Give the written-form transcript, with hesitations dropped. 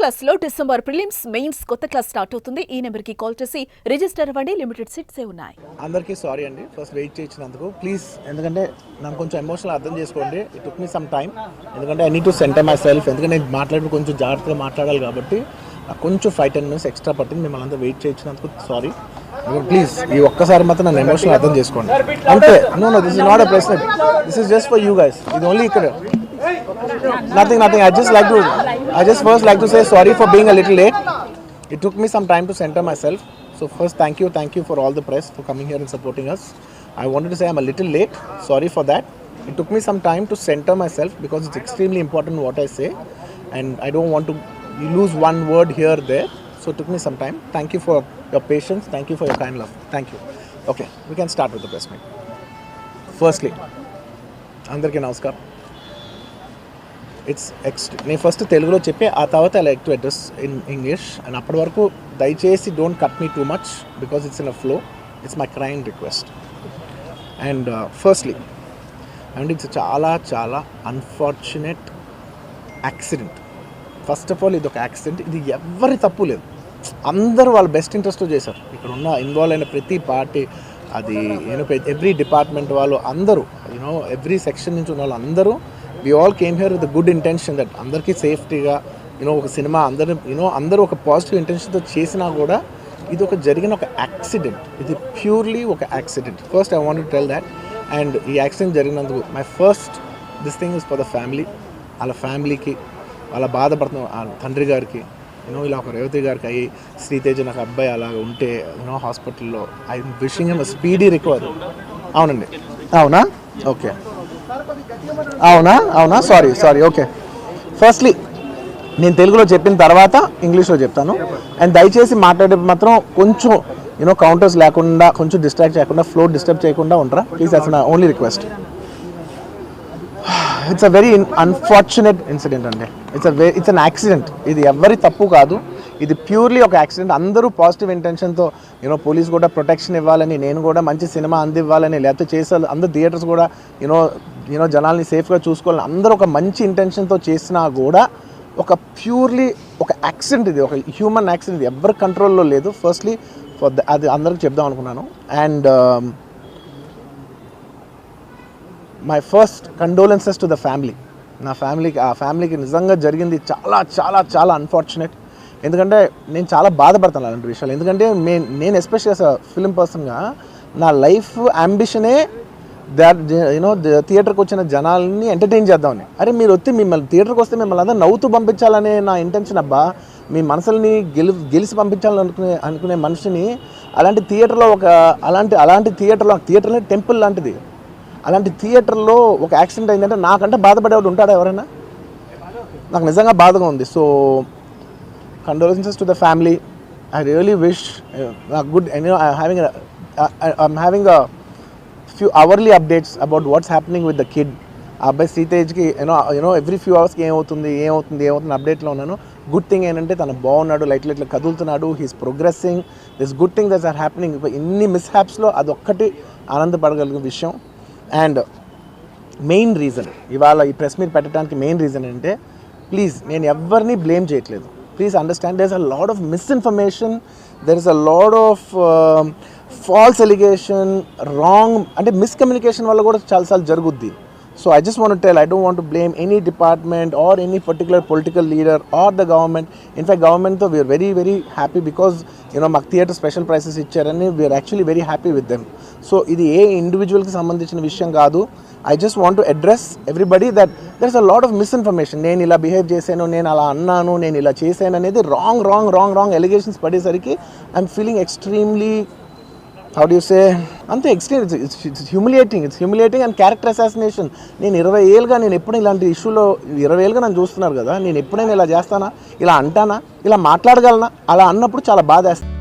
Class లో December prelims mains కొత్త class start అవుతుంది. ఈ నెంబర్ కి కాల్ చేసి రిజిస్టర్ అవ్వండి. లిమిటెడ్ సీట్స్ ఉన్నాయి. అందరికీ సారీ అండి ఫస్ట్ వెయిట్ చేయించినందుకు ప్లీజ్. ఎందుకంటే నాకు కొంచెం ఎమోషనల్ అర్థం చేసుకోండి. It took me some time. ఎందుకంటే I need to centre myself. ఎందుకంటే నేను మాట్లాడి కొంచెం జాగ్రత్తగా మాట్లాడాలి కాబట్టి కొంచెం 5-10 minutes ఎక్స్ట్రా పట్టింది. మిమ్మల్ని అంతా వెయిట్ చేయించినందుకు సారీ. ప్లీజ్ ఈ ఒక్కసారి మాత్రం నన్ను ఎమోషనల్ అర్థం చేసుకోండి అంతే. No this is not a ప్రశ్న. This is just for you guys. ఇది ఓన్లీ ఇక్కడ nothing. I just first like to say sorry for being a little late. It took me some time to center myself. So first thank you for all the press for coming here and supporting us. I wanted to say I'm a little late. Sorry for that. It took me some time to center myself because it's extremely important what I say and I don't want to lose one word here there. So it took me some time. Thank you for your patience. Thank you for your kind love. Thank you. Okay, we can start with the press meet. Firstly, andarki namaskar. నేను first తెలుగులో చెప్పి ఆ తర్వాత I like to address in English. And అప్పటి వరకు దయచేసి don't cut me too much because it's in a flow. It's my crime request. And firstly and it's చాలా చాలా unfortunate accident. First of all ఇది ఒక యాక్సిడెంట్. ఇది ఎవరి తప్పు లేదు. అందరూ వాళ్ళ బెస్ట్ ఇంట్రెస్ట్తో చేశారు. ఇక్కడ ఉన్న ఇన్వాల్వ్ అయిన ప్రతి పార్టీ, అది ఎవ్రీ డిపార్ట్మెంట్ వాళ్ళు అందరూ, ఎవ్రీ సెక్షన్ నుంచి ఉన్న వాళ్ళు అందరూ we all came here with a good intention that అందరికీ సేఫ్టీగా ఒక సినిమా అందరూ ఒక పాజిటివ్ ఇంటెన్షన్తో చేసినా కూడా ఇది ఒక జరిగిన ఒక యాక్సిడెంట్. ఇది ప్యూర్లీ ఒక accident. First I want to tell that. And ఈ యాక్సిడెంట్ జరిగినందుకు my first this thing is for the family. వాళ్ళ ఫ్యామిలీకి, వాళ్ళ బాధపడుతున్న తండ్రి గారికి, ఇలా ఒక రేవతి గారికి అయ్యి శ్రీతేజ నాకు అబ్బాయి అలాగ ఉంటే హాస్పిటల్లో I wishing him speedy recovery. అవునండి, అవునా? ఓకే, అవునా సారీ. ఓకే, ఫస్ట్లీ నేను తెలుగులో చెప్పిన తర్వాత ఇంగ్లీష్లో చెప్తాను. అండ్ దయచేసి మాట్లాడే మాత్రం కొంచెం కౌంటర్స్ లేకుండా, కొంచెం డిస్ట్రాక్ట్ చేయకుండా, ఫ్లో డిస్టర్బ్ చేయకుండా ఉంటారా please. That's my only request. It's a very unfortunate incident అండి. It's an accident. ఇది ఎవరి తప్పు కాదు. ఇది ప్యూర్లీ ఒక యాక్సిడెంట్. అందరూ పాజిటివ్ ఇంటెన్షన్తో పోలీస్ కూడా ప్రొటెక్షన్ ఇవ్వాలని, నేను కూడా మంచి సినిమా అందివ్వాలని, లేకపోతే చేసే అందరు థియేటర్స్ కూడా జనాల్ని సేఫ్గా చూసుకోవాలని అందరూ ఒక మంచి ఇంటెన్షన్తో చేసినా కూడా ఒక ప్యూర్లీ ఒక యాక్సిడెంట్. ఇది ఒక హ్యూమన్ యాక్సిడెంట్. ఇది ఎవరి కంట్రోల్లో లేదు. ఫస్ట్లీ అది అందరికి చెప్దాం అనుకున్నాను. And my first condolences to the family. నా ఫ్యామిలీకి నిజంగా జరిగింది చాలా చాలా చాలా అన్ఫార్చునేట్. ఎందుకంటే నేను చాలా బాధపడతాను అలాంటి విషయాలు. ఎందుకంటే నేను ఎస్పెషల్లీ యాజ్ అ ఫిల్మ్ పర్సన్గా నా లైఫ్ అంబిషనే థియేటర్కి వచ్చిన జనాల్ని ఎంటర్టైన్ చేద్దామని. అరే మీరు మిమ్మల్ని థియేటర్కి వస్తే మిమ్మల్ని అందరూ నవ్వుతూ పంపించాలనే నా ఇంటెన్షన్. అబ్బా, మీ మనసుల్ని గెలిచి పంపించాలని అనుకునే మనిషిని అలాంటి థియేటర్లో అలాంటి థియేటర్లో టెంపుల్ లాంటిది, అలాంటి థియేటర్లో ఒక యాక్సిడెంట్ అయిందంటే నాకంటే బాధపడేవాడు ఉంటాడా ఎవరైనా? నాకు నిజంగా బాధగా ఉంది. So condolences to the family. I really wish a good, I'm having a few hourly updates about what's happening with the kid. అబ్బాయి శ్రీతేజ్కి ఎవ్రీ ఫ్యూ అవర్స్కి ఏమవుతుంది అప్డేట్లో ఉన్నాను. గుడ్ థింగ్ ఏంటంటే తను బాగున్నాడు, లైట్ కదులుతున్నాడు, he's progressing. This good thing that's are happening. ఇన్ని మిస్హ్యాప్స్లో అదొక్కటి ఆనందపడగలిగిన విషయం. అండ్ మెయిన్ రీజన్ ఇవాళ ఈ ప్రెస్ మీట్ పెట్టడానికి మెయిన్ రీజన్ అంటే, ప్లీజ్ నేను ఎవరిని బ్లేమ్ చేయట్లేదు. Please understand, there's a lot of misinformation, there is a lot of false allegation, wrong అంటే miscommunication వల్ల కూడా చాలాసార్లు జరుగుద్ది. So I just want to tell, I don't want to blame any department or any particular political leader or the government. In fact, government though we are very very happy because మాకు theatre special prices ఇచ్చారని we are actually very happy with them. So ఇది ఏ ఇండివిజువల్కి సంబంధించిన విషయం కాదు. I just want to address everybody that there's a lot of misinformation. నేను ఇలా behave చేశాను, నేను అలా అన్నాను, నేను ఇలా చేశాను అనేది రాంగ్ ఎలిగేషన్స్ పడేసరికి I'm feeling extremely, how do you say, అంతే extreme. It's humiliating and character assassination. నేను 20 ఏళ్ళుగా నేను ఎప్పుడు ఇలాంటి ఇష్యూలో 20 ఏళ్ళుగా నన్ను చూస్తున్నారు కదా, నేను ఎప్పుడైనా ఇలా చేస్తానా, ఇలా అంటానా, ఇలా మాట్లాడగలనా? అలా అన్నప్పుడు చాలా బాధ వేస్తాను.